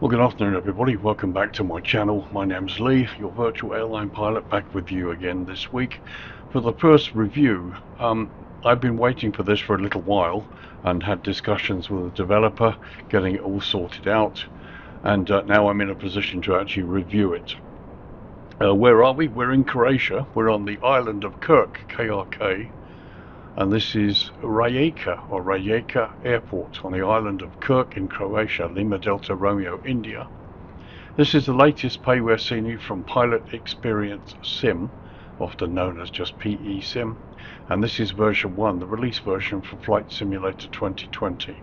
Well, good afternoon everybody, welcome back to my channel. My name's Lee, your virtual airline pilot, back with you again this week for the first review. I've been waiting for this for a little while and had discussions with the developer, getting it all sorted out, and now I'm in a position to actually review it. Where are we? We're in Croatia. We're on the island of KRK, and this is RIJEKA Airport on the island of Krk in Croatia, Lima Delta Romeo, India. This is the latest payware scenery from Pilot Experience Sim, often known as just PESIM, and this is version 1, the release version for Flight Simulator 2020.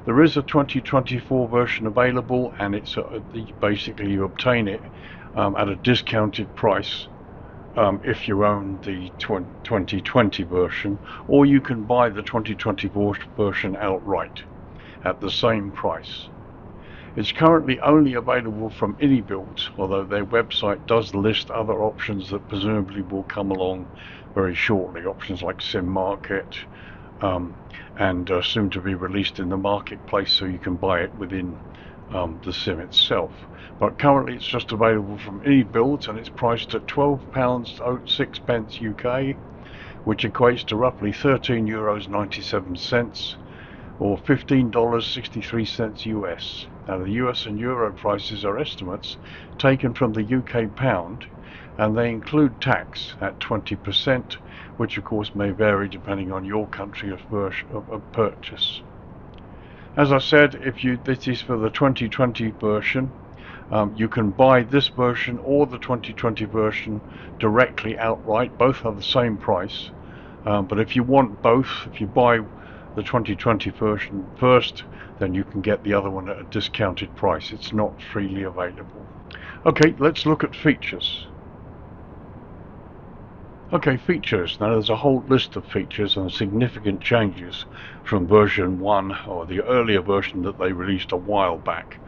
There is a 2024 version available, and it's basically you obtain it at a discounted price if you own the 2020 version, or you can buy the 2024 version outright at the same price. It's currently only available from INIBUILDS, although their website does list other options that presumably will come along very shortly, options like Sim Market, and soon to be released in the marketplace, so you can buy it within the sim itself. But currently it's just available from INIBUILDS, and it's priced at £12.06 UK, which equates to roughly €13.97 or $15.63 US. Now the US and Euro prices are estimates taken from the UK pound, and they include tax at 20%, which of course may vary depending on your country of purchase. As I said, this is for the 2020 version. You can buy this version or the 2020 version directly outright. Both are the same price, but if you want both, if you buy the 2020 version first, then you can get the other one at a discounted price. It's not freely available. Okay, let's look at features. Okay, features. Now there's a whole list of features and significant changes from version 1, or the earlier version that they released a while back.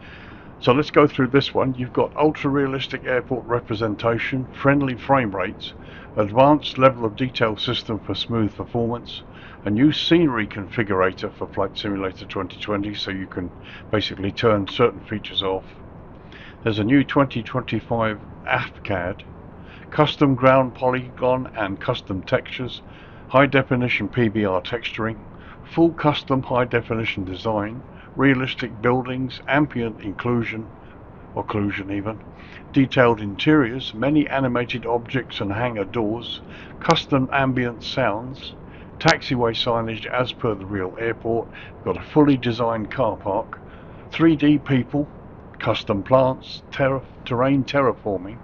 So let's go through this one. You've got ultra-realistic airport representation, friendly frame rates, advanced level of detail system for smooth performance, a new scenery configurator for Flight Simulator 2020, so you can basically turn certain features off. There's a new 2025 AFCAD, custom ground polygon and custom textures, high definition PBR texturing, full custom high definition design, realistic buildings, ambient occlusion even, detailed interiors, many animated objects and hangar doors, custom ambient sounds, taxiway signage as per the real airport, got a fully designed car park, 3D people, custom plants, terrain terraforming,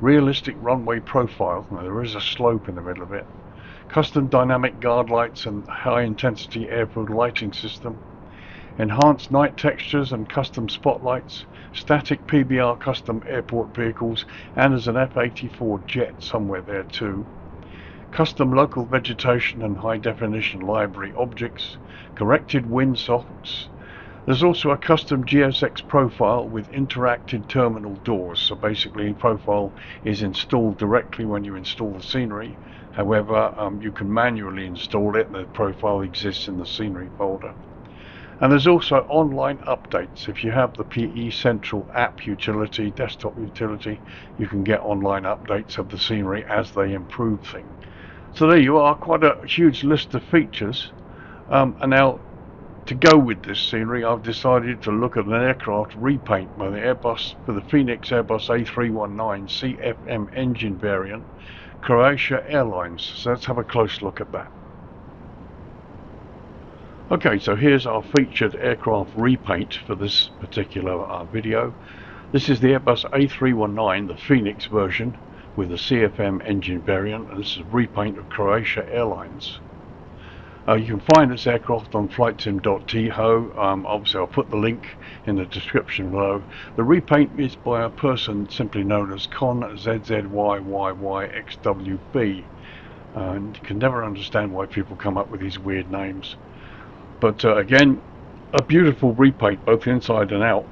realistic runway profile, now there is a slope in the middle of it, custom dynamic guard lights and high intensity airfield lighting system, enhanced night textures and custom spotlights, static PBR custom airport vehicles, and there's an F-84 jet somewhere there too, custom local vegetation and high definition library objects, corrected windsockets. There's also a custom GSX profile with interactive terminal doors, so basically profile is installed directly when you install the scenery. However, you can manually install it, and the profile exists in the scenery folder. And there's also online updates. If you have the PE Central app utility, desktop utility, you can get online updates of the scenery as they improve things. So there you are, quite a huge list of features. And now, to go with this scenery, I've decided to look at an aircraft repaint by the Airbus, for the FENIX Airbus A319 CFM engine variant, Croatia Airlines. So let's have a close look at that. Okay, so here's our featured aircraft repaint for this particular video. This is the Airbus A319, the FENIX version, with the CFM engine variant, and this is a repaint of Croatia Airlines. You can find this aircraft on FLIGHTSIM.TO. Obviously I'll put the link in the description below. The repaint is by a person simply known as ConzzyyyXWB. And you can never understand why people come up with these weird names. But again, a beautiful repaint both inside and out.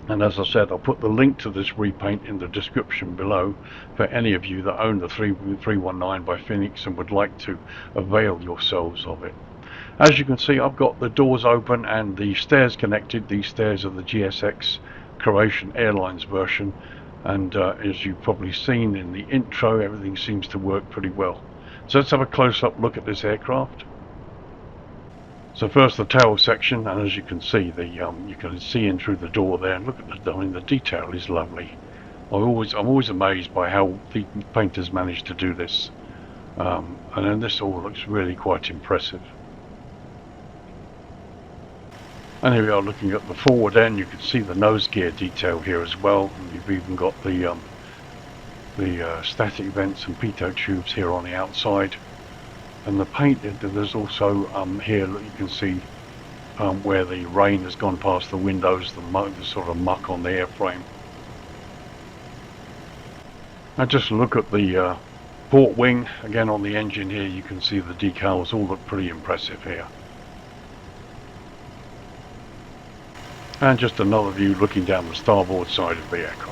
And as I said, I'll put the link to this repaint in the description below for any of you that own the 319 by FENIX and would like to avail yourselves of it. As you can see, I've got the doors open and the stairs connected. These stairs are the GSX Croatian Airlines version, and as you've probably seen in the intro, everything seems to work pretty well. So let's have a close-up look at this aircraft. So first the tail section, and as you can see, you can see in through the door there, and look at the detail is lovely. I'm always amazed by how the painters managed to do this, and then this all looks really quite impressive. And here we are looking at the forward end. You can see the nose gear detail here as well. You've even got the static vents and pitot tubes here on the outside. And the paint, there's also here you can see where the rain has gone past the windows, the sort of muck on the airframe. Now just look at the port wing again on the engine here. You can see the decals all look pretty impressive here. And just another view looking down the starboard side of the aircraft.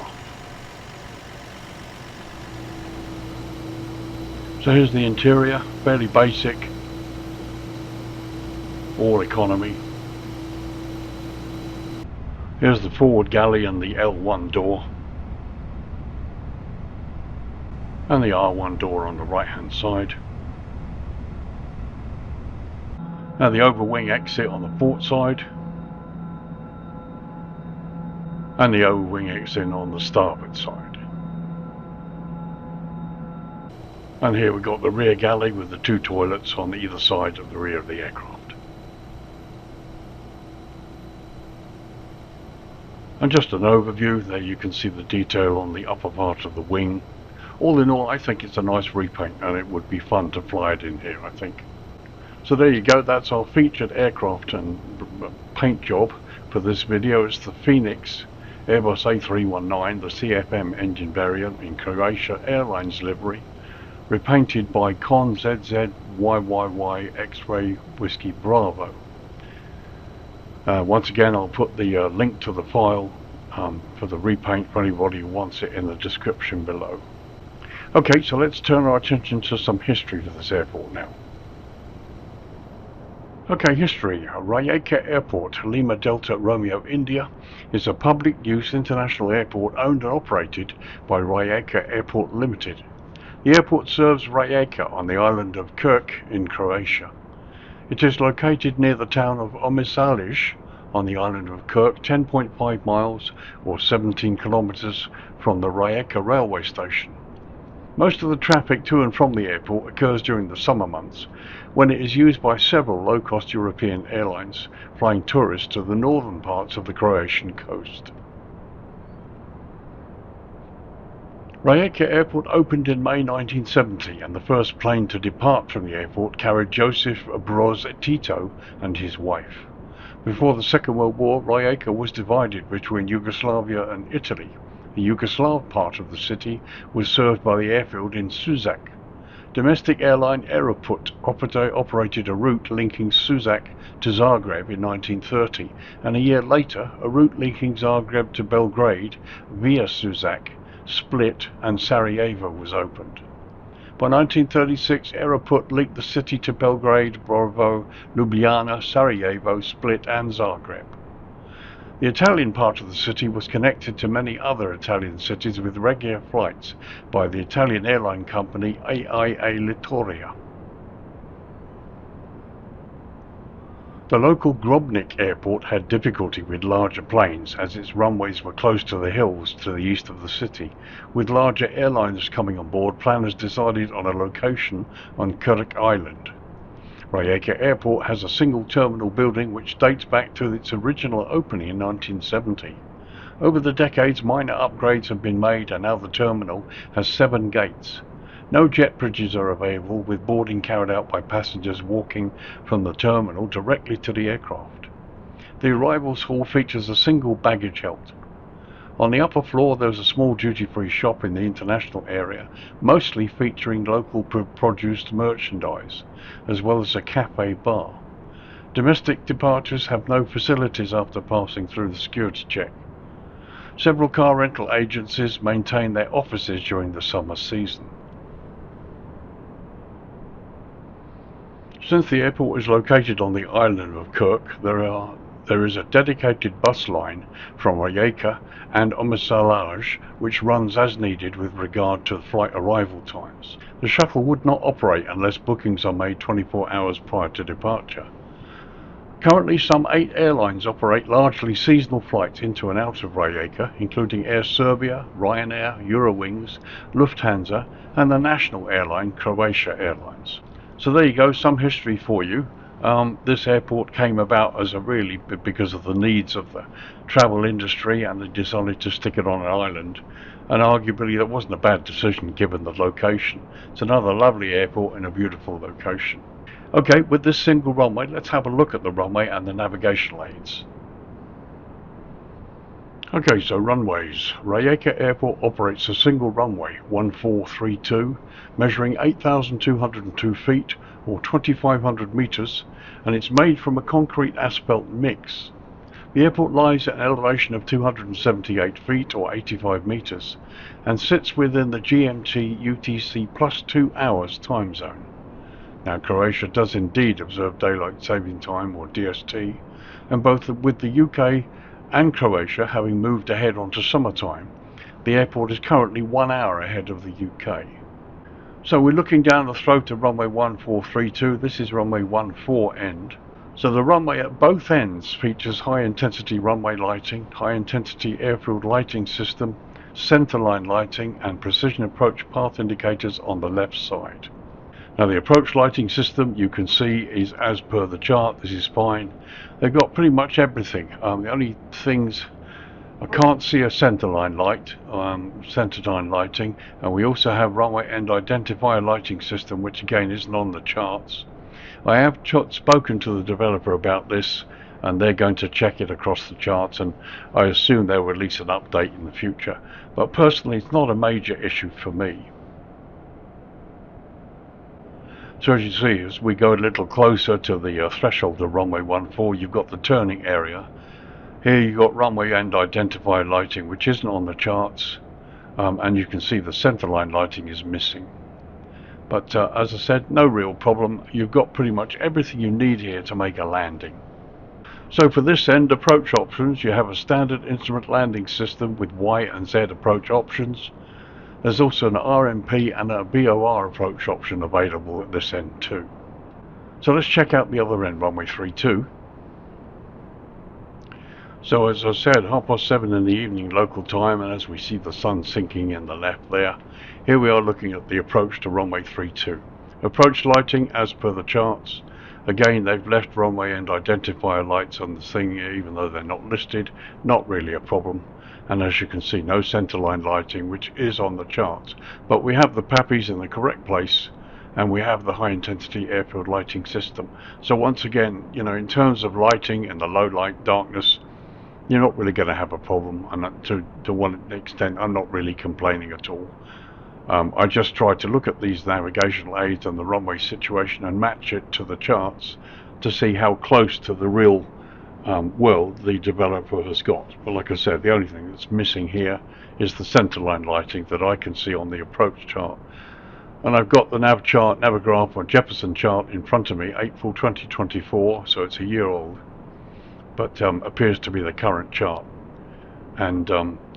So here's the interior, fairly basic, all economy. Here's the forward galley and the L1 door. And the R1 door on the right hand side. Now the overwing exit on the port side. And the overwing exit on the starboard side. And here we've got the rear galley with the two toilets on either side of the rear of the aircraft. And just an overview, there you can see the detail on the upper part of the wing. All in all, I think it's a nice repaint, and it would be fun to fly it in here, I think. So there you go, that's our featured aircraft and paint job for this video. It's the FENIX Airbus A319, the CFM engine variant in Croatia Airlines livery, repainted by ConzzyyyXWB Whiskey Bravo. Once again, I'll put the link to the file for the repaint for anybody who wants it in the description below. Okay, so let's turn our attention to some history for this airport now. Okay, history. RIJEKA Airport, Lima Delta Romeo India, is a public use international airport owned and operated by RIJEKA Airport Limited. The airport serves Rijeka on the island of KRK in Croatia. It is located near the town of Omišalj on the island of KRK, 10.5 miles or 17 kilometers from the Rijeka railway station. Most of the traffic to and from the airport occurs during the summer months, when it is used by several low-cost European airlines flying tourists to the northern parts of the Croatian coast. RIJEKA Airport opened in May 1970, and the first plane to depart from the airport carried Joseph Broz Tito and his wife. Before the Second World War, RIJEKA was divided between Yugoslavia and Italy. The Yugoslav part of the city was served by the airfield in Sužac. Domestic airline AIRBUS operated a route linking Sužac to Zagreb in 1930, and a year later a route linking Zagreb to Belgrade via Sužac, Split and Sarajevo was opened. By 1936, AIRBUS linked the city to Belgrade, Borovo, Ljubljana, Sarajevo, Split and Zagreb. The Italian part of the city was connected to many other Italian cities with regular flights by the Italian airline company AIA. The local Grobnik airport had difficulty with larger planes, as its runways were close to the hills to the east of the city. With larger airliners coming on board, planners decided on a location on KRK Island. RIJEKA Airport has a single terminal building which dates back to its original opening in 1970. Over the decades, minor upgrades have been made, and now the terminal has 7 gates. No jet bridges are available, with boarding carried out by passengers walking from the terminal directly to the aircraft. The arrivals hall features a single baggage hold. On the upper floor there is a small duty-free shop in the international area, mostly featuring local produced merchandise, as well as a cafe bar. Domestic departures have no facilities after passing through the security check. Several car rental agencies maintain their offices during the summer season. Since the airport is located on the island of KRK, there is a dedicated bus line from RIJEKA and Untitled which runs as needed with regard to flight arrival times. The shuttle would not operate unless bookings are made 24 hours prior to departure. Currently, some 8 airlines operate largely seasonal flights into and out of RIJEKA, including Air Serbia, Ryanair, Eurowings, Lufthansa, and the national airline Croatia Airlines. So there you go, some history for you. This airport came about as because of the needs of the travel industry, and they decided to stick it on an island. And arguably that wasn't a bad decision given the location. It's another lovely airport in a beautiful location. Okay, with this single runway, let's have a look at the runway and the navigational aids. Okay, so runways. RIJEKA Airport operates a single runway, 1432, measuring 8,202 feet or 2,500 meters, and it's made from a concrete asphalt mix. The airport lies at an elevation of 278 feet or 85 meters and sits within the GMT UTC plus 2 hours time zone. Now, Croatia does indeed observe daylight saving time or DST, and both with the UK and Croatia having moved ahead onto summertime, the airport is currently 1 hour ahead of the UK. So we're looking down the throat of runway 1432. This is runway 14 end. So the runway at both ends features high intensity runway lighting, high intensity airfield lighting system, centerline lighting, and precision approach path indicators on the left side. Now the approach lighting system, you can see, is as per the chart. This is fine. They've got pretty much everything. The only things, I can't see a centerline light, centerline lighting, and we also have runway end identifier lighting system, which again isn't on the charts. I have spoken to the developer about this, and they're going to check it across the charts, and I assume they'll release an update in the future. But personally, it's not a major issue for me. So as you see, as we go a little closer to the threshold of runway 14, you've got the turning area. Here you've got runway end identifier lighting, which isn't on the charts, and you can see the centerline lighting is missing. But as I said, no real problem. You've got pretty much everything you need here to make a landing. So for this end, approach options, you have a standard instrument landing system with Y and Z approach options. There's also an RMP and a BOR approach option available at this end too. So let's check out the other end, runway 32. So as I said, 7:30 in the evening local time, and as we see the sun sinking in the left there, here we are looking at the approach to runway 32. Approach lighting as per the charts. Again, they've left runway end identifier lights on the thing, even though they're not listed. Not really a problem. And as you can see, no centerline lighting, which is on the charts. But we have the PAPIs in the correct place, and we have the high intensity airfield lighting system. So once again, you know, in terms of lighting and the low light darkness, you're not really going to have a problem. And to one extent, I'm not really complaining at all. I just tried to look at these navigational aids and the runway situation and match it to the charts to see how close to the real world the developer has got. But like I said, the only thing that's missing here is the centerline lighting that I can see on the approach chart. And I've got the Navgraph or Jefferson chart in front of me, April 2024, so it's a year old, but appears to be the current chart. And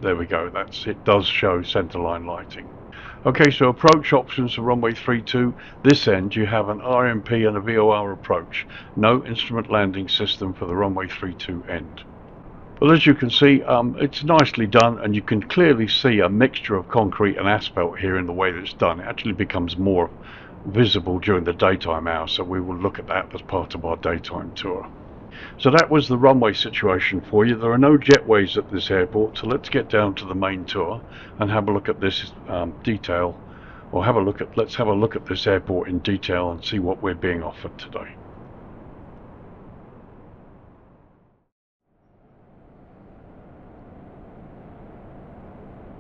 there we go, it does show centerline lighting. Okay, so approach options for runway 32. This end you have an RMP and a VOR approach. No instrument landing system for the runway 32 end. Well, as you can see, it's nicely done, and you can clearly see a mixture of concrete and asphalt here in the way that it's done. It actually becomes more visible during the daytime hours, so we will look at that as part of our daytime tour. So that was the runway situation for you. There are no jetways at this airport, so let's get down to the main tour and have a look at this detail, or let's have a look at this airport in detail and see what we're being offered today.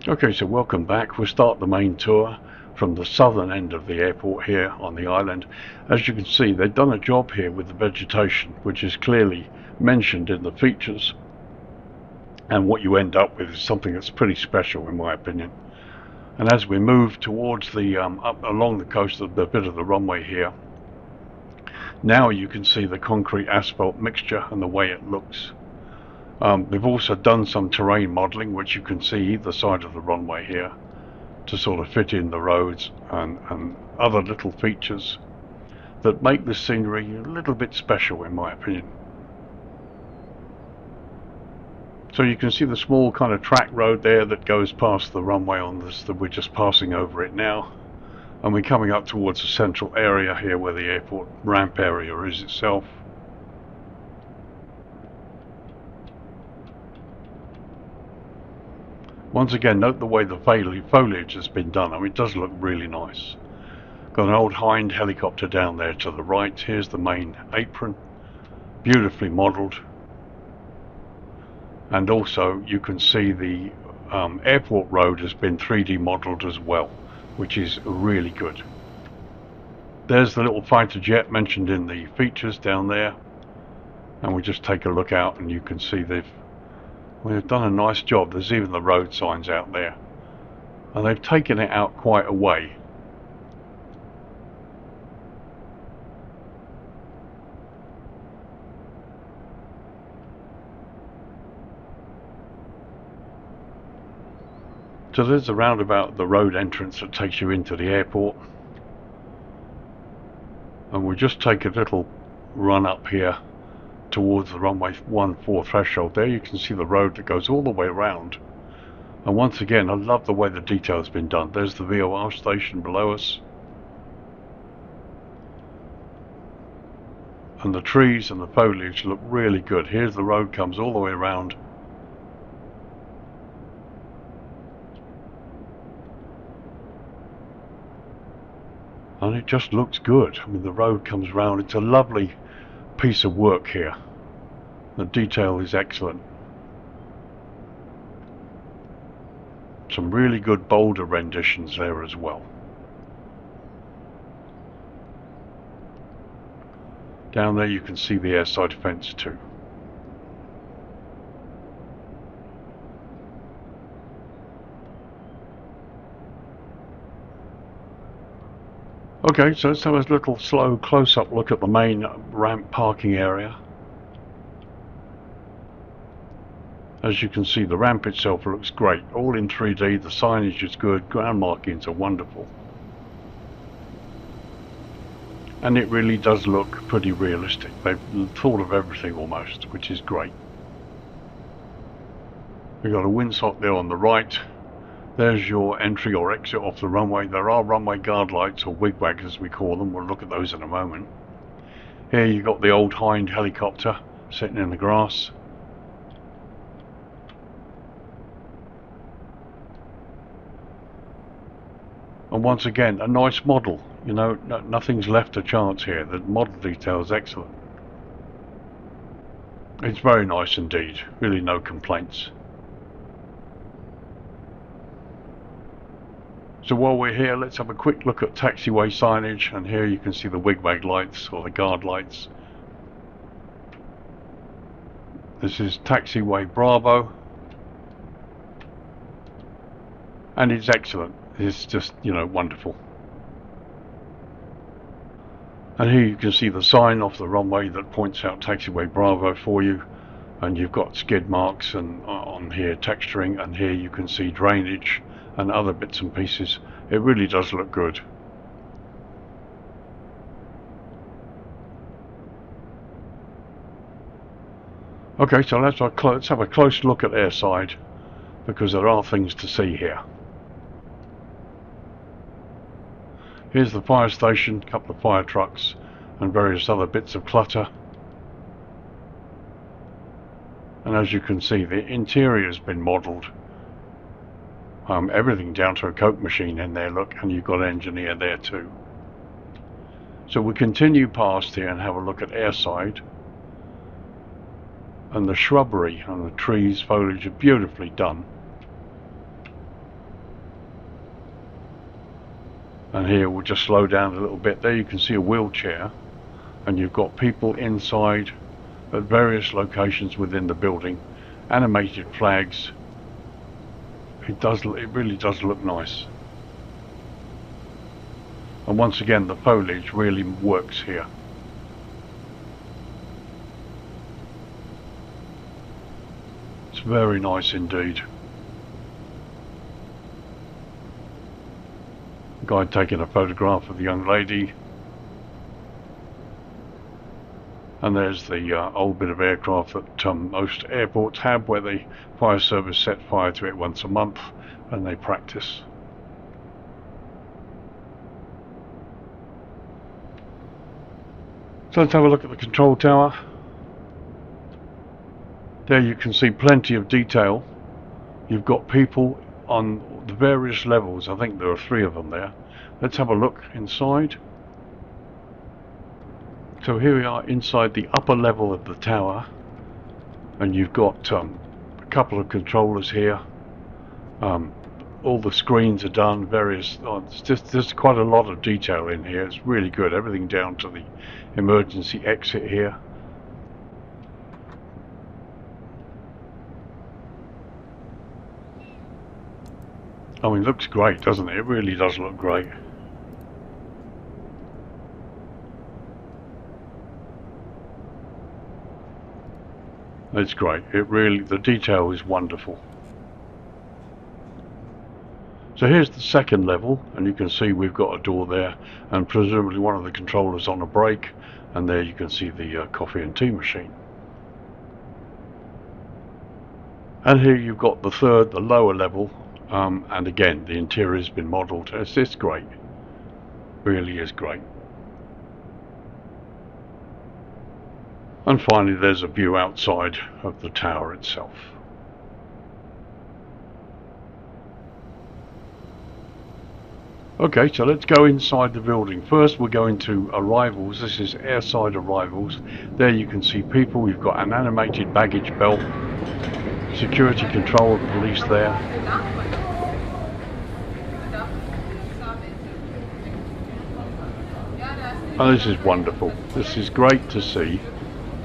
Okay, so welcome back. We'll start the main tour from the southern end of the airport here on the island. As you can see, they've done a job here with the vegetation, which is clearly mentioned in the features, and what you end up with is something that's pretty special in my opinion. And as we move towards the up along the coast of the bit of the runway here, Now you can see the concrete asphalt mixture and the way it looks. They've also done some terrain modelling, which you can see either side of the runway here, to sort of fit in the roads and other little features that make the scenery a little bit special, in my opinion. So you can see the small kind of track road there that goes past the runway on this, that we're just passing over it now. And we're coming up towards the central area here where the airport ramp area is itself. Once again, note the way the foliage has been done. I mean, it does look really nice. Got an old HIND helicopter down there to the right. Here's the main apron, beautifully modelled. And also you can see the airport road has been 3D modelled as well, which is really good. There's the little fighter jet mentioned in the features down there, and we just take a look out and you can see they've done a nice job. There's even the road signs out there, and they've taken it out quite a way. So there's a roundabout, the road entrance that takes you into the airport. And we'll just take a little run up here towards the runway 14 threshold. There you can see the road that goes all the way around. And once again, I love the way the detail has been done. There's the VOR station below us. And the trees and the foliage look really good. Here's the road, comes all the way around. And it just looks good. I mean, the road comes round. It's a lovely piece of work here. The detail is excellent. Some really good boulder renditions there as well. Down there you can see the airside fence too. Okay, so let's have a little slow close-up look at the main ramp parking area. As you can see, the ramp itself looks great, all in 3D, the signage is good, ground markings are wonderful. And it really does look pretty realistic. They've thought of everything almost, which is great. We've got a windsock there on the right. There's your entry or exit off the runway. There are runway guard lights, or WIGWAGS as we call them. We'll look at those in a moment. Here you've got the old HIND helicopter sitting in the grass. And once again, a nice model. You know, nothing's left to chance here. The model detail is excellent. It's very nice indeed. Really no complaints. So while we're here, let's have a quick look at taxiway signage, and here you can see the wigwag lights, or the guard lights. This is taxiway Bravo, and it's excellent. It's just, you know, wonderful. And here you can see the sign off the runway that points out taxiway Bravo for you, and you've got skid marks and on here texturing, and here you can see drainage and other bits and pieces. It really does look good. Okay, so let's have a close look at airside, because there are things to see here. Here's the fire station, a couple of fire trucks and various other bits of clutter. And as you can see, the interior has been modelled. Everything down to a Coke machine in there, look, and you've got an engineer there too. So we continue past here and have a look at airside. And the shrubbery and the trees, foliage are beautifully done. And here we'll just slow down a little bit. There you can see a wheelchair, and you've got people inside at various locations within the building, animated flags. It really does look nice. And once again, the foliage really works here. very nice indeed. Guy taking a photograph of the young lady. And there's the old bit of aircraft that most airports have, where the fire service set fire to it once a month and they practice. So let's have a look at the control tower. There you can see plenty of detail. You've got people on the various levels. I think there are 3 of them there. Let's have a look inside. So here we are inside the upper level of the tower, and you've got a couple of controllers here. All the screens are done, it's just quite a lot of detail in here. It's really good, everything down to the emergency exit here. I mean, it looks great, doesn't it? It really does look great. It's great. It really, the detail is wonderful. So here's the second level, and you can see we've got a door there, and presumably one of the controllers on a break, and there you can see the coffee and tea machine. And here you've got the third, the lower level, and again the interior has been modelled. It's great. Really is great. And finally there's a view outside of the tower itself. Okay, so let's go inside the building. First we're going to arrivals. This is airside arrivals. There you can see people. You've got an animated baggage belt, security control, police there. And this is wonderful. This is great to see.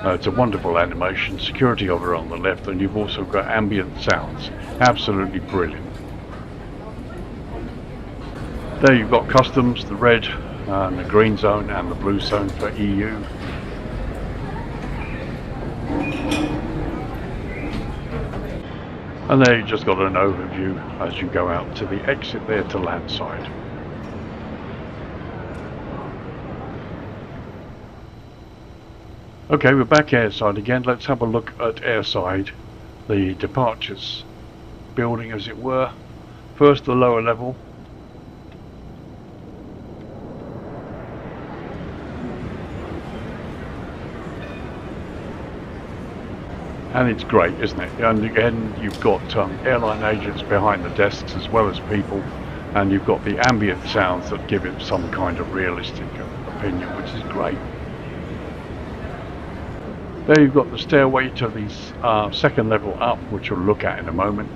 It's a wonderful animation, security over on the left, and you've also got ambient sounds. Absolutely brilliant. There you've got customs, the red and the green zone and the blue zone for EU. And there you've just got an overview as you go out to the exit there to landside. Okay, we're back airside again. Let's have a look at airside, the departures building as it were. First the lower level. And it's great, isn't it? And again you've got airline agents behind the desks as well as people, and you've got the ambient sounds that give it some kind of realistic opinion, which is great. There you've got the stairway to the second level up, which we'll look at in a moment.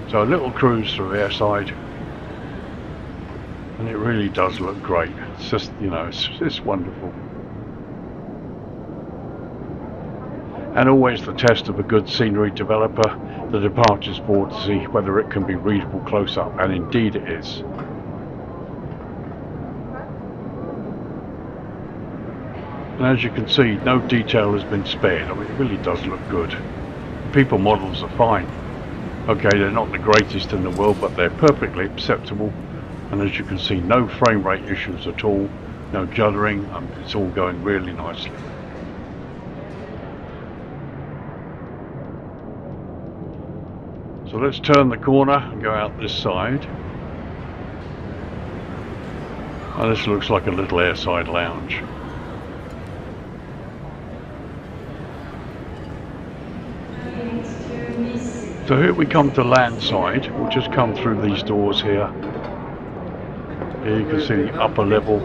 So a little cruise through airside, and it really does look great. It's just, you know, it's wonderful. And always the test of a good scenery developer, the departures board, to see whether it can be readable close up, and indeed it is. And as you can see, no detail has been spared. I mean, it really does look good. People models are fine. Okay, they're not the greatest in the world, but they're perfectly acceptable. And as you can see, no frame rate issues at all, no juddering, it's all going really nicely. So let's turn the corner and go out this side. And this looks like a little airside lounge. So here we come to landside. We'll just come through these doors here. Here you can see the upper level.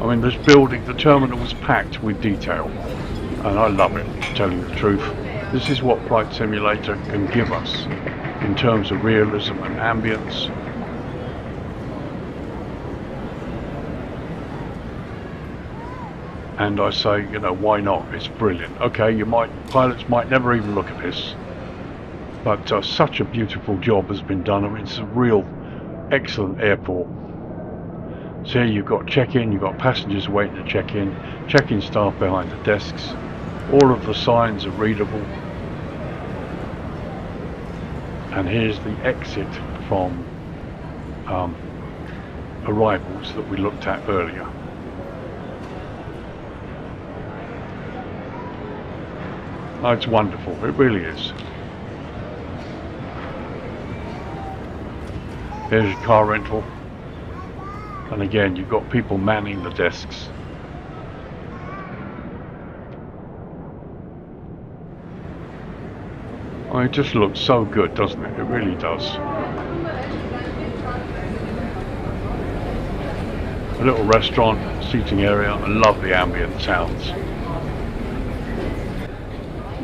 I mean, this building, the terminal was packed with detail, and I love it, to tell you the truth. This is what Flight Simulator can give us in terms of realism and ambience. And I say, you know, why not? It's brilliant. Okay, pilots might never even look at this, but such a beautiful job has been done. I mean, it's a real excellent airport. So here you've got check-in, you've got passengers waiting to check in, check-in staff behind the desks. All of the signs are readable. And here's the exit from arrivals that we looked at earlier. Oh, it's wonderful, it really is. Here's your car rental. And again, you've got people manning the desks. Oh, it just looks so good, doesn't it? It really does. A little restaurant, seating area. I love the ambient sounds.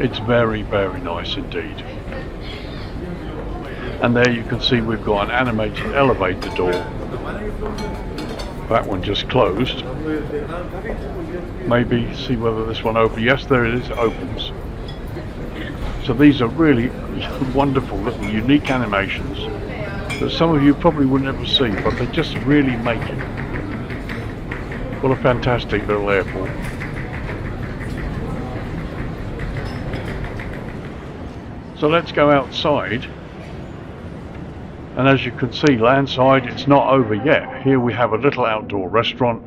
It's very, very nice indeed. And there you can see we've got an animated elevator door. That one just closed. Maybe see whether this one opens. Yes, there it is, it opens. So these are really wonderful little unique animations that some of you probably would never see, but they just really make it. What a fantastic little airport. So let's go outside. And as you can see, landside, it's not over yet. Here we have a little outdoor restaurant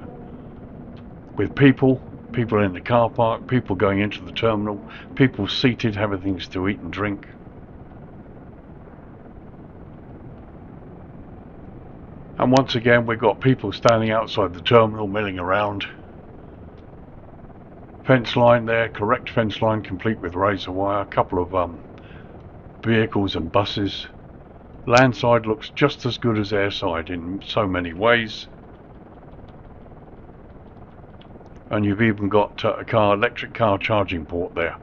with people in the car park, people going into the terminal, people seated having things to eat and drink. And once again, we've got people standing outside the terminal milling around. Fence line there, correct fence line, complete with razor wire, a couple of vehicles and buses. Landside looks just as good as airside in so many ways. And you've even got a electric car charging port there.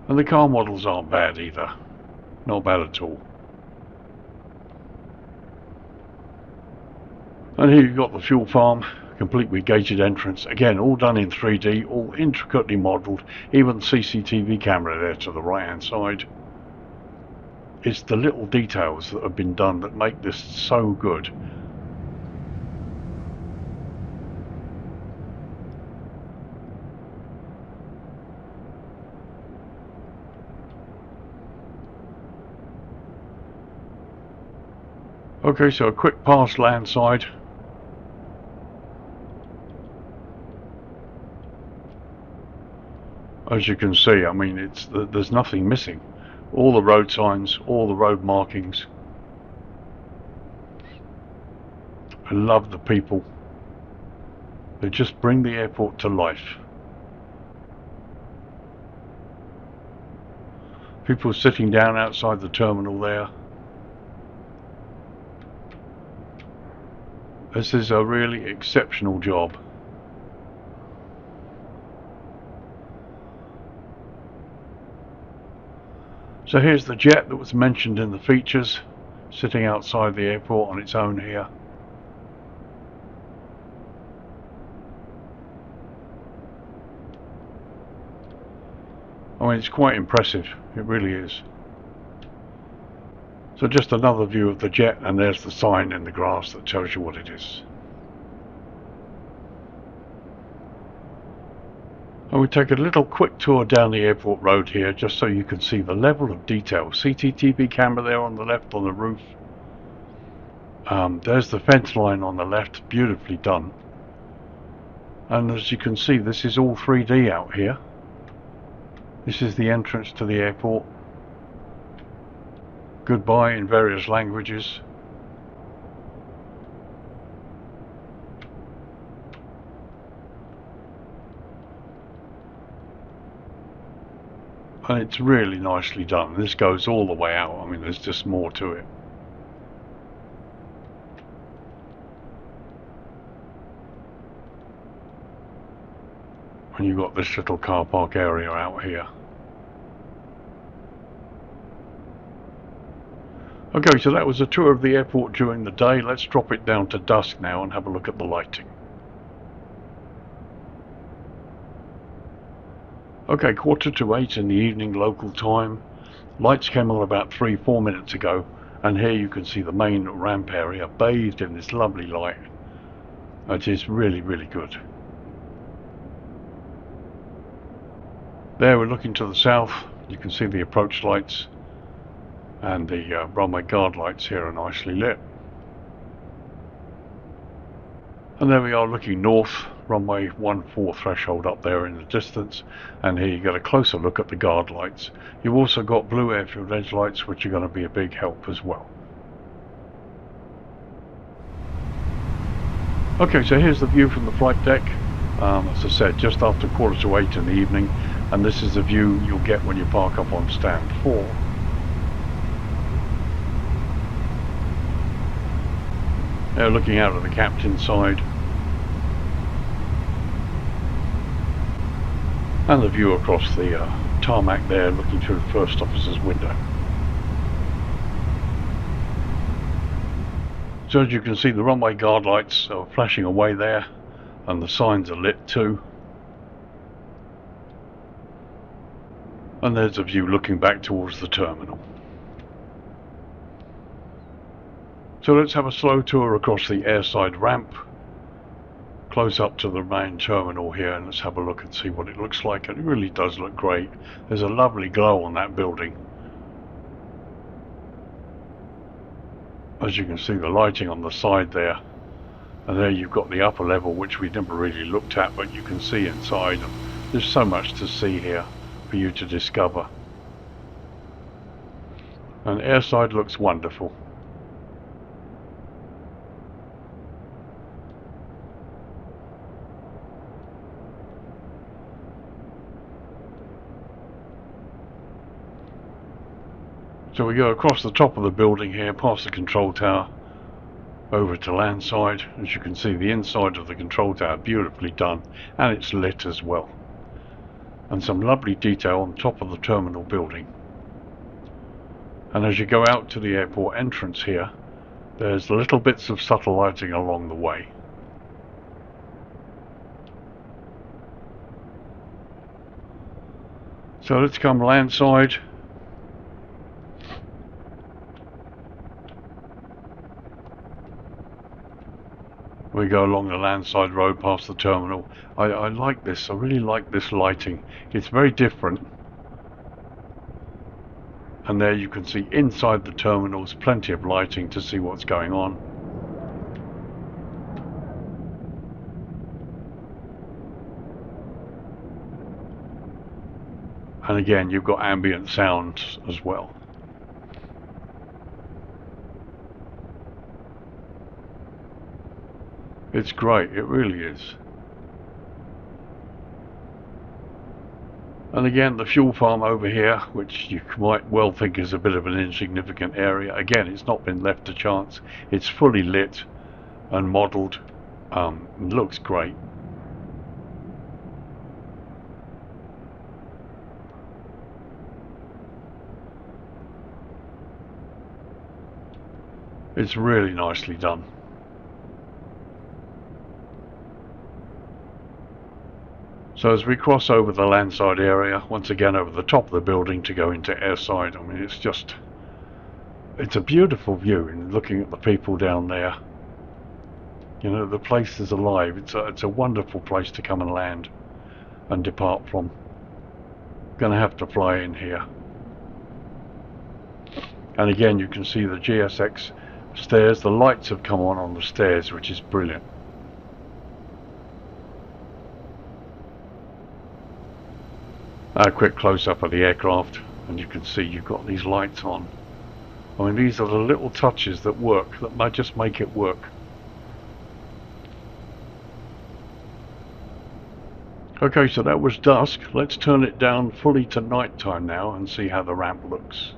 And the car models aren't bad either. Not bad at all. And here you've got the fuel farm, complete with gated entrance. Again, all done in 3D, all intricately modelled. Even CCTV camera there to the right hand side. It's the little details that have been done that make this so good. Okay, so a quick pass landside. As you can see, I mean, there's nothing missing. All the road signs, all the road markings. I love the people. They just bring the airport to life. People sitting down outside the terminal there. This is a really exceptional job. So here's the jet that was mentioned in the features, sitting outside the airport on its own here. I mean, it's quite impressive, it really is. So just another view of the jet, and there's the sign in the grass that tells you what it is. And we take a little quick tour down the airport road here, just so you can see the level of detail. CCTV camera there on the left on the roof. There's the fence line on the left, beautifully done. And as you can see, this is all 3D out here. This is the entrance to the airport. Goodbye in various languages. And it's really nicely done. This goes all the way out. I mean, there's just more to it. And you've got this little car park area out here. Okay, so that was a tour of the airport during the day. Let's drop it down to dusk now and have a look at the lighting. Okay, 7:45 in the evening local time. Lights came on about 3-4 minutes ago, And here you can see the main ramp area bathed in this lovely light. It is really, really good. There we're looking to the south. You can see the approach lights, and the runway guard lights here are nicely lit. And there we are looking north, runway 14 threshold up there in the distance, and here you get a closer look at the guard lights. You've also got blue airfield edge lights, which are going to be a big help as well. Okay, so here's the view from the flight deck, as I said, just after 7:45 in the evening, and this is the view you'll get when you park up on stand 4. Now looking out at the captain's side, and the view across the tarmac there, looking through the first officer's window. So as you can see, the runway guard lights are flashing away there, and the signs are lit too. And there's a view looking back towards the terminal. So let's have a slow tour across the airside ramp, close up to the main terminal here, and let's have a look and see what it looks like. And it really does look great. There's a lovely glow on that building. As you can see, the lighting on the side there, and there you've got the upper level, which we never really looked at, but you can see inside, and there's so much to see here for you to discover. And airside looks wonderful. So we go across the top of the building here, past the control tower, over to landside. As you can see, the inside of the control tower beautifully done, and it's lit as well. And some lovely detail on top of the terminal building. And as you go out to the airport entrance here, there's little bits of subtle lighting along the way. So let's come landside. We go along the landside road past the terminal. I like this. I really like this lighting. It's very different. And there you can see inside the terminals plenty of lighting to see what's going on. And again, you've got ambient sounds as well. It's great, it really is. And again, the fuel farm over here, which you might well think is a bit of an insignificant area. Again, it's not been left to chance. It's fully lit and modelled. It looks great. It's really nicely done. So as we cross over the landside area, once again over the top of the building to go into airside, I mean, it's a beautiful view, and looking at the people down there, you know, the place is alive. It's a wonderful place to come and land and depart from. Gonna have to fly in here. And again, you can see the GSX stairs. The lights have come on the stairs, which is brilliant. A quick close-up of the aircraft, and you can see you've got these lights on. I mean, these are the little touches that work, that might just make it work. Okay, so that was dusk. Let's turn it down fully to night time now and see how the ramp looks.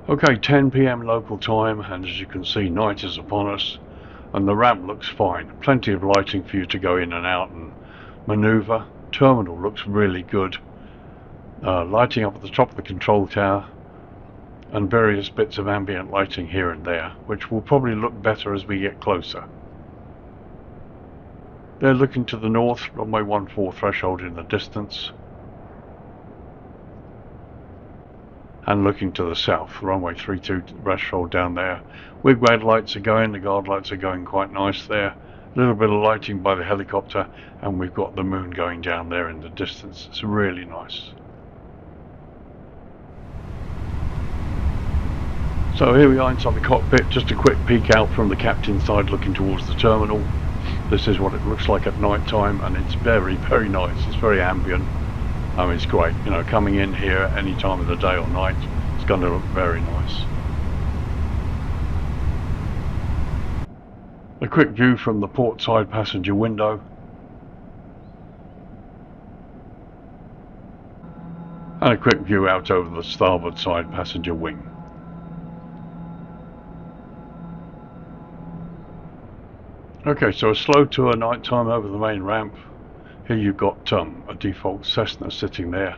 Okay, 10 PM local time, and as you can see, night is upon us, and the ramp looks fine. Plenty of lighting for you to go in and out and maneuver. Terminal looks really good. Lighting up at the top of the control tower, and various bits of ambient lighting here and there, which will probably look better as we get closer. They're looking to the north, runway 14 threshold in the distance. and looking to the south. Runway 32 threshold down there. Wigwag lights are going, the guard lights are going quite nice there. A little bit of lighting by the helicopter, and we've got the moon going down there in the distance. It's really nice. So here we are inside the cockpit, just a quick peek out from the captain's side looking towards the terminal. This is what it looks like at night time, and it's very, very nice. It's very ambient. I mean, it's great. You know, coming in here any time of the day or night, it's going to look very nice. A quick view from the port side passenger window. And a quick view out over the starboard side passenger wing. Okay, so a slow tour night time over the main ramp. Here you've got a default Cessna sitting there,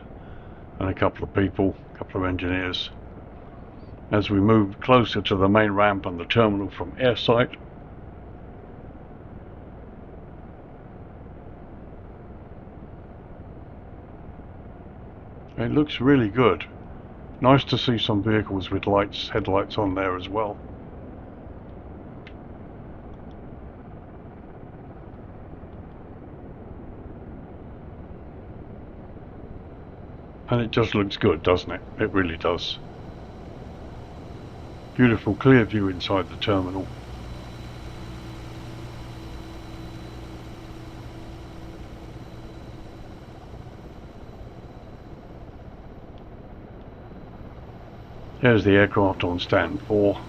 and a couple of people, a couple of engineers. As we move closer to the main ramp and the terminal from airside, it looks really good. Nice to see some vehicles with headlights on there as well. And it just looks good, doesn't it? It really does. Beautiful clear view inside the terminal. Here's the aircraft on stand 4.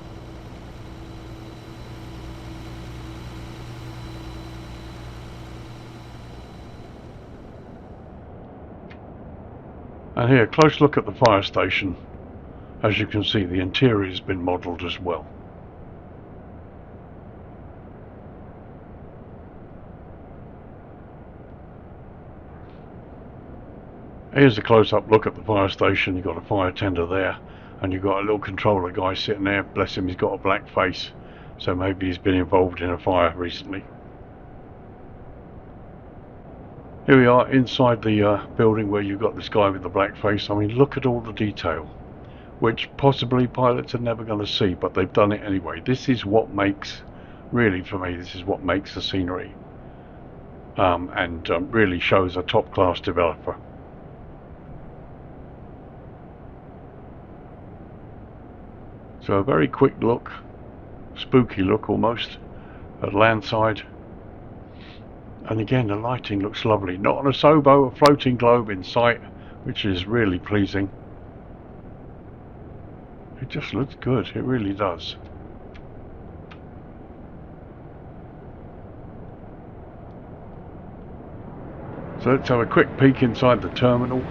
And here, close look at the fire station. As you can see, the interior has been modelled as well. Here's a close-up look at the fire station. You've got a fire tender there, and you've got a little controller guy sitting there. Bless him, he's got a black face, so maybe he's been involved in a fire recently. Here we are inside the building where you've got this guy with the black face. I mean, look at all the detail, which possibly pilots are never going to see, but they've done it anyway. This is what makes, really for me, this is what makes the scenery, and really shows a top-class developer. So a very quick look, spooky look almost, at landside. And again, the lighting looks lovely. Not on a Sobo, a floating globe in sight, which is really pleasing. It just looks good, it really does. So let's have a quick peek inside the terminal.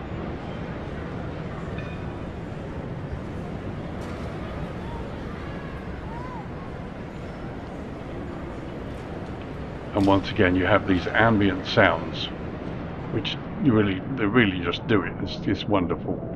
And once again, you have these ambient sounds, which they really just do it. It's wonderful.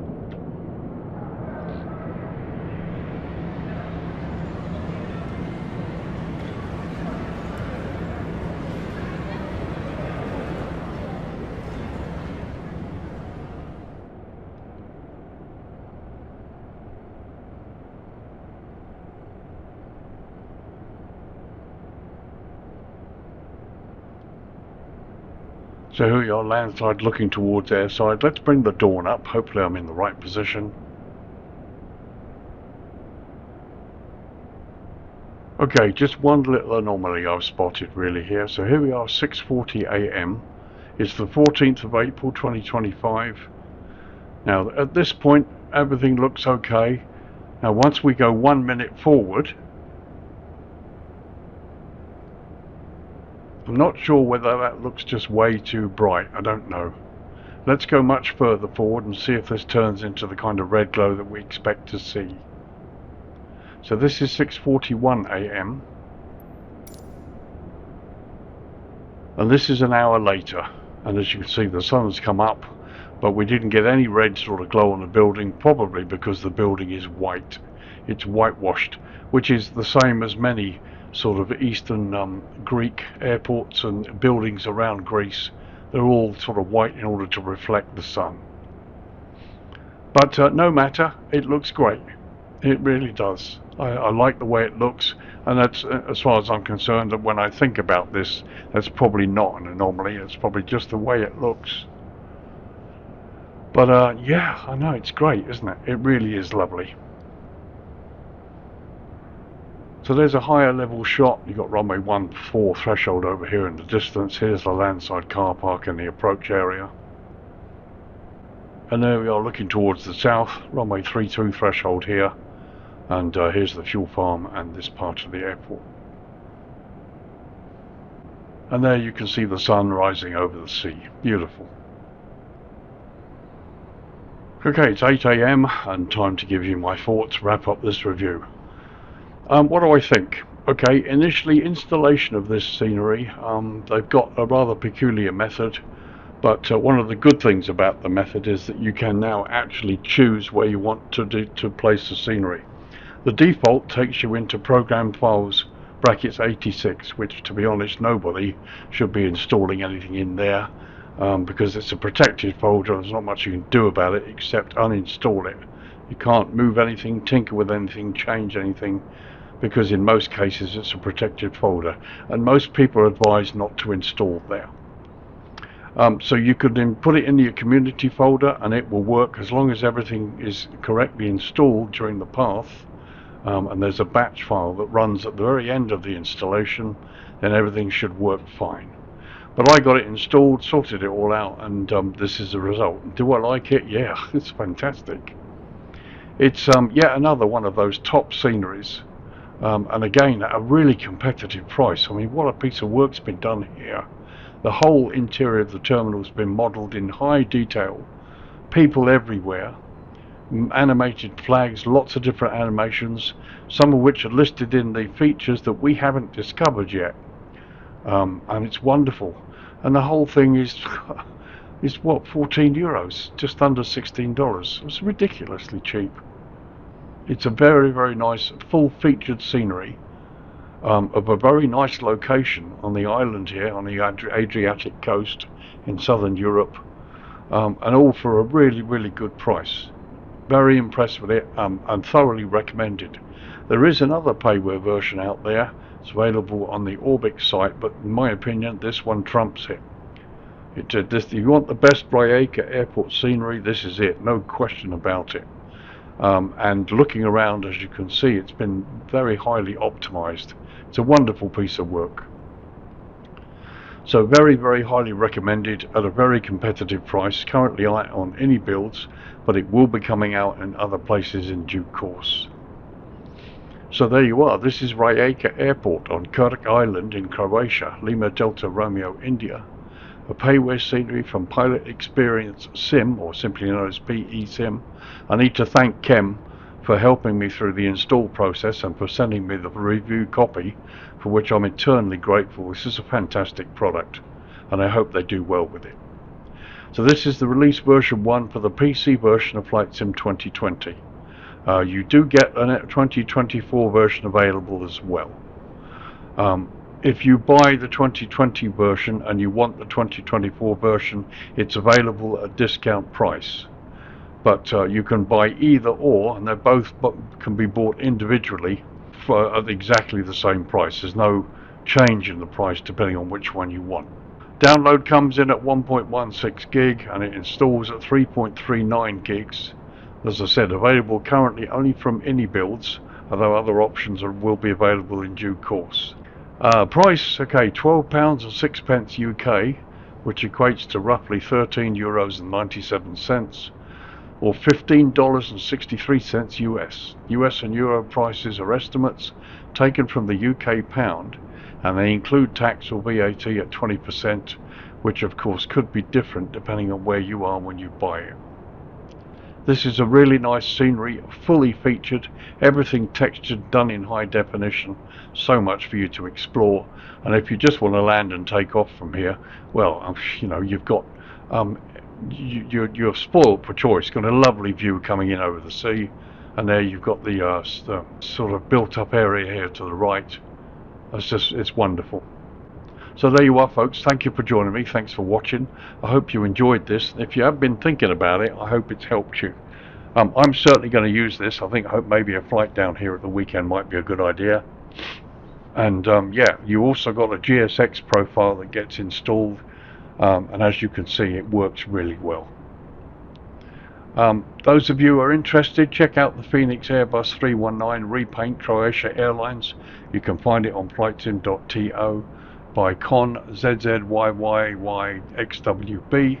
So here we are, landside looking towards airside. Let's bring the dawn up. Hopefully I'm in the right position. Okay, just one little anomaly I've spotted really here. So here we are, 6:40 AM. It's the 14th of April 2025. Now at this point everything looks okay. Now once we go 1 minute forward, I'm not sure whether that looks just way too bright, I don't know. Let's go much further forward and see if this turns into the kind of red glow that we expect to see. So this is 6:41 AM. And this is an hour later. And as you can see, the sun's come up, but we didn't get any red sort of glow on the building, probably because the building is white. It's whitewashed, which is the same as many sort of Eastern Greek airports and buildings around Greece. They're all sort of white in order to reflect the sun. But no matter, it looks great. It really does. I like the way it looks, and that's, as far as I'm concerned, that when I think about this, that's probably not an anomaly. It's probably just the way it looks. But yeah, I know, it's great, isn't it? It really is lovely. So there's a higher level shot. You've got runway 14 threshold over here in the distance. Here's the landside car park in the approach area. And there we are looking towards the south, runway 32 threshold here. And here's the fuel farm and this part of the airport. And there you can see the sun rising over the sea. Beautiful. Okay, it's 8 AM and time to give you my thoughts, wrap up this review. What do I think? Okay, initially installation of this scenery, they've got a rather peculiar method, but one of the good things about the method is that you can now actually choose where you want to place the scenery. The default takes you into program files brackets 86, which, to be honest, nobody should be installing anything in there, because it's a protected folder. There's not much you can do about it except uninstall it. You can't move anything, tinker with anything, change anything, because in most cases it's a protected folder, and most people are advised not to install there. So you could then put it in your community folder and it will work as long as everything is correctly installed during the path, and there's a batch file that runs at the very end of the installation, then everything should work fine. But I got it installed, sorted it all out, and this is the result. Do I like it? Yeah, it's fantastic. It's yet another one of those top sceneries. And again, at a really competitive price. I mean, what a piece of work's been done here. The whole interior of the terminal's been modelled in high detail. People everywhere. Animated flags, lots of different animations, some of which are listed in the features that we haven't discovered yet. And it's wonderful. And the whole thing is what, €14? Just under $16. It's ridiculously cheap. It's a very, very nice, full-featured scenery of a very nice location on the island here, on the Adriatic coast in southern Europe, and all for a really, really good price. Very impressed with it, and thoroughly recommended. There is another payware version out there. It's available on the Orbix site, but in my opinion, this one trumps it. If you want the best RIJEKA Airport scenery, this is it, no question about it. And looking around, as you can see, it's been very highly optimized. It's a wonderful piece of work. So very, very highly recommended at a very competitive price. Currently out on INIBUILDS, but it will be coming out in other places in due course. So there you are. This is RIJEKA Airport on KRK Island in Croatia, Lima Delta Romeo, India. A payware scenery from Pilot Experience Sim, or simply known as PESIM. I need to thank Kem for helping me through the install process and for sending me the review copy, for which I'm eternally grateful. This is a fantastic product, and I hope they do well with it. So this is the release version 1 for the PC version of FlightSim 2020. You do get a 2024 version available as well. If you buy the 2020 version and you want the 2024 version, it's available at a discount price. But you can buy either or, and they both can be bought individually at exactly the same price. There's no change in the price depending on which one you want. Download comes in at 1.16 gig and it installs at 3.39 gigs. As I said, available currently only from INIBUILDS, although other options will be available in due course. Price, okay, £12.06 UK, which equates to roughly €13.97, or $15.63 US. US and Euro prices are estimates taken from the UK pound, and they include tax or VAT at 20%, which of course could be different depending on where you are when you buy it. This is a really nice scenery, fully featured, everything textured, done in high definition, so much for you to explore. And if you just want to land and take off from here, well, you know, you've got, you're spoiled for choice. Got a lovely view coming in over the sea, and there you've got the sort of built up area here to the right. It's wonderful. So there you are, folks. Thank you for joining me. Thanks for watching. I hope you enjoyed this. If you have been thinking about it, I hope it's helped you. I'm certainly going to use this. I hope maybe a flight down here at the weekend might be a good idea. And yeah, you also got a GSX profile that gets installed, and as you can see, it works really well. Those of you who are interested, check out the FENIX Airbus 319 repaint Croatia Airlines. You can find it on FLIGHTSIM.TO by ConzzyyyXWB.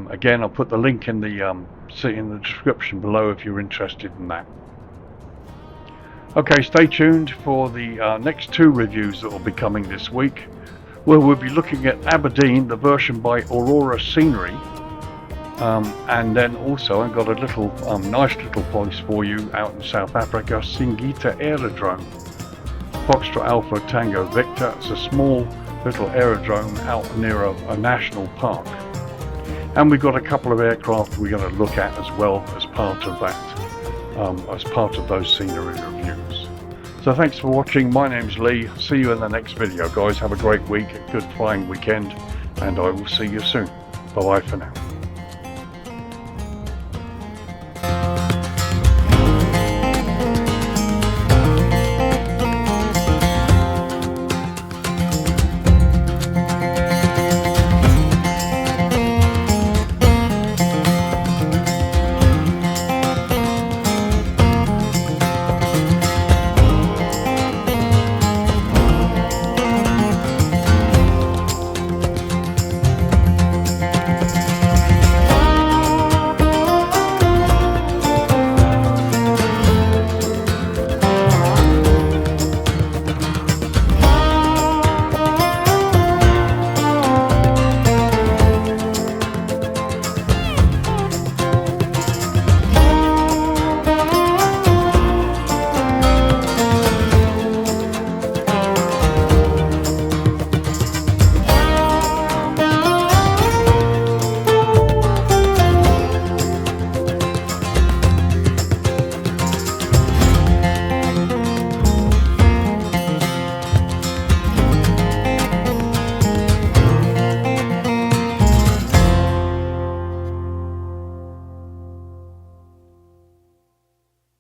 Again, I'll put the link in the description below if you're interested in that. Okay, stay tuned for the next 2 reviews that will be coming this week, where we'll be looking at Aberdeen, the version by Aurora Scenery, and then also I've got a little nice little place for you out in South Africa, Singita Aerodrome, Foxtrot Alpha Tango Victor. It's a small little aerodrome out near a national park, and we've got a couple of aircraft we're going to look at as well as part of that. As part of those scenery reviews. So thanks for watching. My name's Lee. See you in the next video, guys. Have a great week, a good flying weekend, and I will see you soon. Bye bye for now.